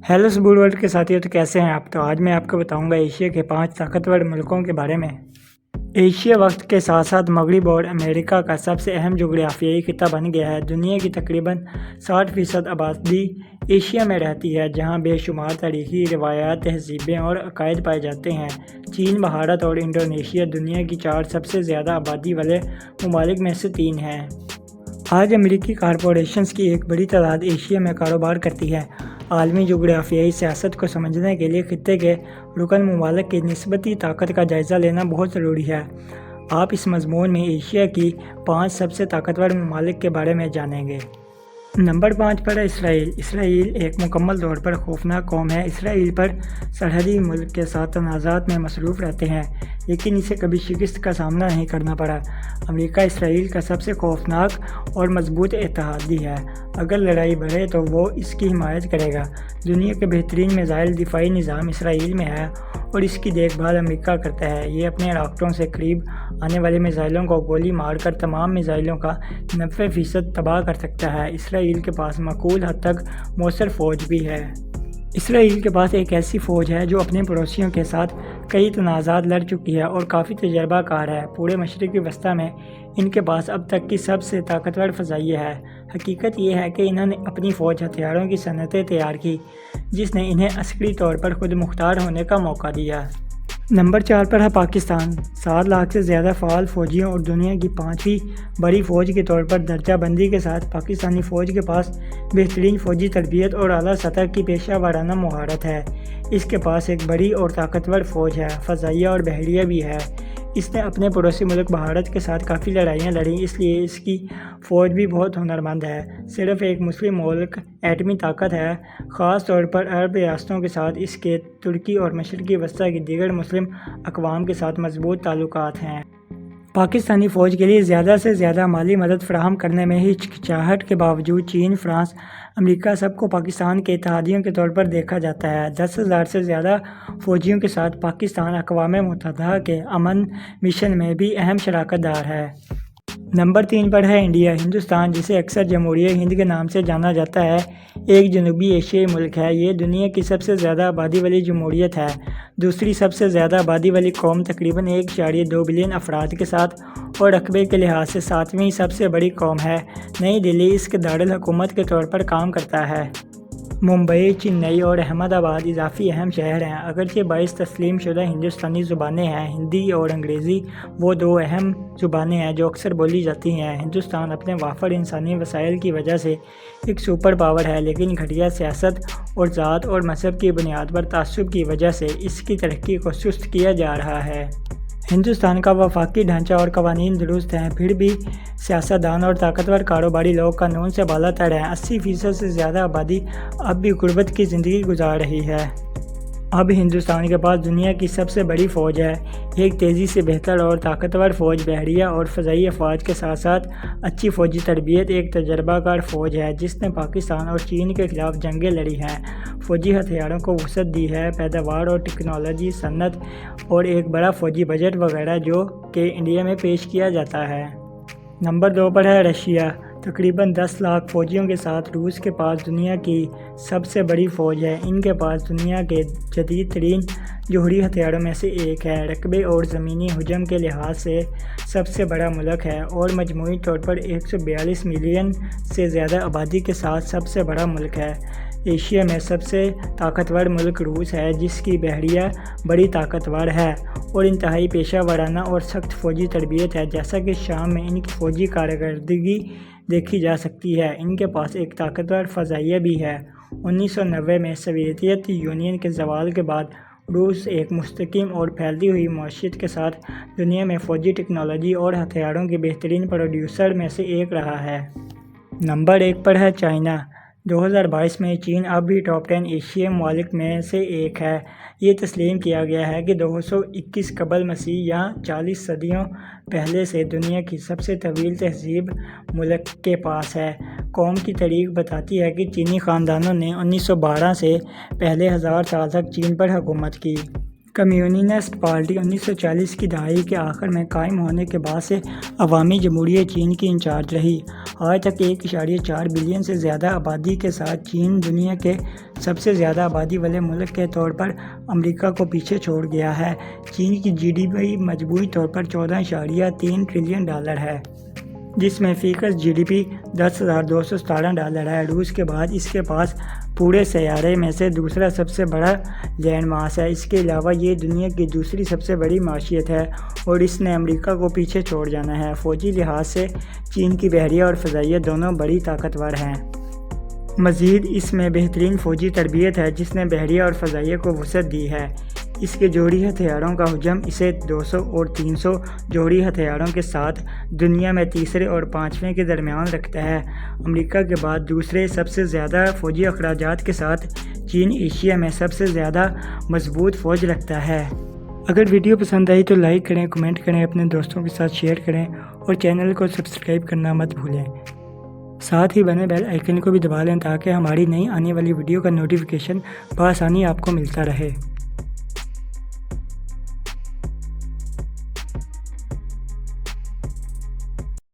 Hello سبول world کے ساتھیوں، تو کیسے ہیں آپ؟ تو آج میں آپ کو بتاؤں گا ایشیا کے 5 طاقتور ملکوں کے بارے میں۔ ایشیا وقت کے ساتھ ساتھ مغرب اور امریکہ کا سب سے اہم جغرافیائی خطہ بن گیا ہے۔ دنیا کی تقریباً 60% آبادی ایشیا میں رہتی ہے، جہاں بے شمار تاریخی روایات، تہذیبیں اور عقائد پائے جاتے ہیں۔ چین، بھارت اور انڈونیشیا دنیا کی 4 سب سے زیادہ آبادی والے ممالک میں سے 3 ہیں۔ آج امریکی کارپوریشنز کی ایک بڑی تعداد ایشیا میں کاروبار کرتی ہے۔ عالمی جغرافیائی سیاست کو سمجھنے کے لیے خطے کے رکن ممالک کی نسبی طاقت کا جائزہ لینا بہت ضروری ہے۔ آپ اس مضمون میں ایشیا کی 5 سب سے طاقتور ممالک کے بارے میں جانیں گے۔ نمبر 5 پر ہے اسرائیل۔ اسرائیل ایک مکمل طور پر خوفناک قوم ہے۔ اسرائیل پر سرحدی ملک کے ساتھ تنازعات میں مصروف رہتے ہیں، لیکن اسے کبھی شکست کا سامنا نہیں کرنا پڑا۔ امریکہ اسرائیل کا سب سے خوفناک اور مضبوط اتحادی ہے۔ اگر لڑائی بڑھے تو وہ اس کی حمایت کرے گا۔ دنیا کے بہترین میزائل دفاعی نظام اسرائیل میں ہے اور اس کی دیکھ بھال امریکہ کرتا ہے۔ یہ اپنے راکٹوں سے قریب آنے والے میزائلوں کو گولی مار کر تمام میزائلوں کا 90% تباہ کر سکتا ہے۔ اسرائیل کے پاس معقول حد تک مؤثر فوج بھی ہے۔ اسرائیل کے پاس ایک ایسی فوج ہے جو اپنے پڑوسیوں کے ساتھ کئی تنازعات لڑ چکی ہے اور کافی تجربہ کار ہے۔ پورے مشرق وسطیٰ میں ان کے پاس اب تک کی سب سے طاقتور فضائیہ ہے۔ حقیقت یہ ہے کہ انہوں نے اپنی فوج ہتھیاروں کی صنعتیں تیار کی، جس نے انہیں عسکری طور پر خود مختار ہونے کا موقع دیا۔ نمبر 4 پر ہے پاکستان۔ 7 لاکھ سے زیادہ فعال فوجیوں اور دنیا کی 5ویں بڑی فوج کے طور پر درجہ بندی کے ساتھ پاکستانی فوج کے پاس بہترین فوجی تربیت اور اعلیٰ سطح کی پیشہ ورانہ مہارت ہے۔ اس کے پاس ایک بڑی اور طاقتور فوج ہے، فضائیہ اور بحریہ بھی ہے۔ اس نے اپنے پڑوسی ملک بھارت کے ساتھ کافی لڑائیاں لڑیں، اس لیے اس کی فوج بھی بہت ہنرمند ہے۔ صرف ایک مسلم ملک ایٹمی طاقت ہے، خاص طور پر عرب ریاستوں کے ساتھ اس کے ترکی اور مشرقی وسطیٰ کی دیگر مسلم اقوام کے ساتھ مضبوط تعلقات ہیں۔ پاکستانی فوج کے لیے زیادہ سے زیادہ مالی مدد فراہم کرنے میں ہچکچاہٹ کے باوجود چین، فرانس، امریکہ سب کو پاکستان کے اتحادیوں کے طور پر دیکھا جاتا ہے۔ 10,000 سے زیادہ فوجیوں کے ساتھ پاکستان اقوام متحدہ کے امن مشن میں بھی اہم شراکت دار ہے۔ نمبر 3 پر ہے انڈیا۔ ہندوستان، جسے اکثر جمہوریہ ہند کے نام سے جانا جاتا ہے، ایک جنوبی ایشیائی ملک ہے۔ یہ دنیا کی سب سے زیادہ آبادی والی جمہوریت ہے، دوسری سب سے زیادہ آبادی والی قوم تقریباً 1.2 بلین افراد کے ساتھ، اور رقبے کے لحاظ سے 7ویں سب سے بڑی قوم ہے۔ نئی دہلی اس کے دارالحکومت کے طور پر کام کرتا ہے۔ ممبئی، چنئی اور احمد آباد اضافی اہم شہر ہیں۔ اگرچہ 22 تسلیم شدہ ہندوستانی زبانیں ہیں، ہندی اور انگریزی وہ 2 اہم زبانیں ہیں جو اکثر بولی جاتی ہیں۔ ہندوستان اپنے وافر انسانی وسائل کی وجہ سے ایک سپر پاور ہے، لیکن گھٹیا سیاست اور ذات اور مذہب کی بنیاد پر تعصب کی وجہ سے اس کی ترقی کو سست کیا جا رہا ہے۔ ہندوستان کا وفاقی ڈھانچہ اور قوانین درست ہیں، پھر بھی سیاستدان اور طاقتور کاروباری لوگ قانون سے بالا تر ہیں۔ 80% سے زیادہ آبادی اب بھی غربت کی زندگی گزار رہی ہے۔ اب ہندوستان کے پاس دنیا کی سب سے بڑی فوج ہے، ایک تیزی سے بہتر اور طاقتور فوج، بحریہ اور فضائی افواج کے ساتھ ساتھ اچھی فوجی تربیت، ایک تجربہ کار فوج ہے جس نے پاکستان اور چین کے خلاف جنگیں لڑی ہیں، فوجی ہتھیاروں کو وسعت دی ہے، پیداوار اور ٹیکنالوجی، صنعت اور ایک بڑا فوجی بجٹ وغیرہ جو کہ انڈیا میں پیش کیا جاتا ہے۔ نمبر 2 پر ہے رشیا۔ تقریباً 10 لاکھ فوجیوں کے ساتھ روس کے پاس دنیا کی سب سے بڑی فوج ہے۔ ان کے پاس دنیا کے جدید ترین جوہری ہتھیاروں میں سے ایک ہے، رقبے اور زمینی حجم کے لحاظ سے سب سے بڑا ملک ہے اور مجموعی طور پر 142 ملین سے زیادہ آبادی کے ساتھ سب سے بڑا ملک ہے۔ ایشیا میں سب سے طاقتور ملک روس ہے، جس کی بحریہ بڑی طاقتور ہے اور انتہائی پیشہ ورانہ اور سخت فوجی تربیت ہے، جیسا کہ شام میں ان کی فوجی کارکردگی دیکھی جا سکتی ہے۔ ان کے پاس ایک طاقتور فضائیہ بھی ہے۔ 1990 میں سوویت یونین کے زوال کے بعد روس ایک مستحکم اور پھیلتی ہوئی معیشت کے ساتھ دنیا میں فوجی ٹیکنالوجی اور ہتھیاروں کے بہترین پروڈیوسر میں سے ایک رہا ہے۔ نمبر 1 پر ہے چائنا۔ 2022 میں چین اب بھی ٹاپ 10 ایشیائی ممالک میں سے ایک ہے۔ یہ تسلیم کیا گیا ہے کہ 221 قبل مسیح یا 40 صدیوں پہلے سے دنیا کی سب سے طویل تہذیب ملک کے پاس ہے۔ قوم کی تاریخ بتاتی ہے کہ چینی خاندانوں نے 1912 سے پہلے 1000 سال تک چین پر حکومت کی۔ کمیونسٹ پارٹی 1940 کی دہائی کے آخر میں قائم ہونے کے بعد سے عوامی جمہوریہ چین کی انچارج رہی۔ آج تک 1.4 بلین سے زیادہ آبادی کے ساتھ چین دنیا کے سب سے زیادہ آبادی والے ملک کے طور پر امریکہ کو پیچھے چھوڑ گیا ہے۔ چین کی GDP مجموعی طور پر $14.3 ٹریلین ہے، جس میں فی کس GDP $10,217 ہے۔ روس کے بعد اس کے پاس پورے سیارے میں سے دوسرا سب سے بڑا لینڈ ماس ہے۔ اس کے علاوہ یہ دنیا کی دوسری سب سے بڑی معیشت ہے اور اس نے امریکہ کو پیچھے چھوڑ جانا ہے۔ فوجی لحاظ سے چین کی بحریہ اور فضائیہ دونوں بڑی طاقتور ہیں۔ مزید اس میں بہترین فوجی تربیت ہے جس نے بحریہ اور فضائیہ کو وسعت دی ہے۔ اس کے جوہری ہتھیاروں کا حجم اسے 200 اور 300 جوہری ہتھیاروں کے ساتھ دنیا میں تیسرے اور پانچویں کے درمیان رکھتا ہے۔ امریکہ کے بعد دوسرے سب سے زیادہ فوجی اخراجات کے ساتھ چین ایشیا میں سب سے زیادہ مضبوط فوج رکھتا ہے۔ اگر ویڈیو پسند آئی تو لائک کریں، کمنٹ کریں، اپنے دوستوں کے ساتھ شیئر کریں اور چینل کو سبسکرائب کرنا مت بھولیں۔ ساتھ ہی بنے بیل آئیکن کو بھی دبا لیں تاکہ ہماری نئی آنے والی ویڈیو کا نوٹیفیکیشن بآسانی آپ کو ملتا رہے۔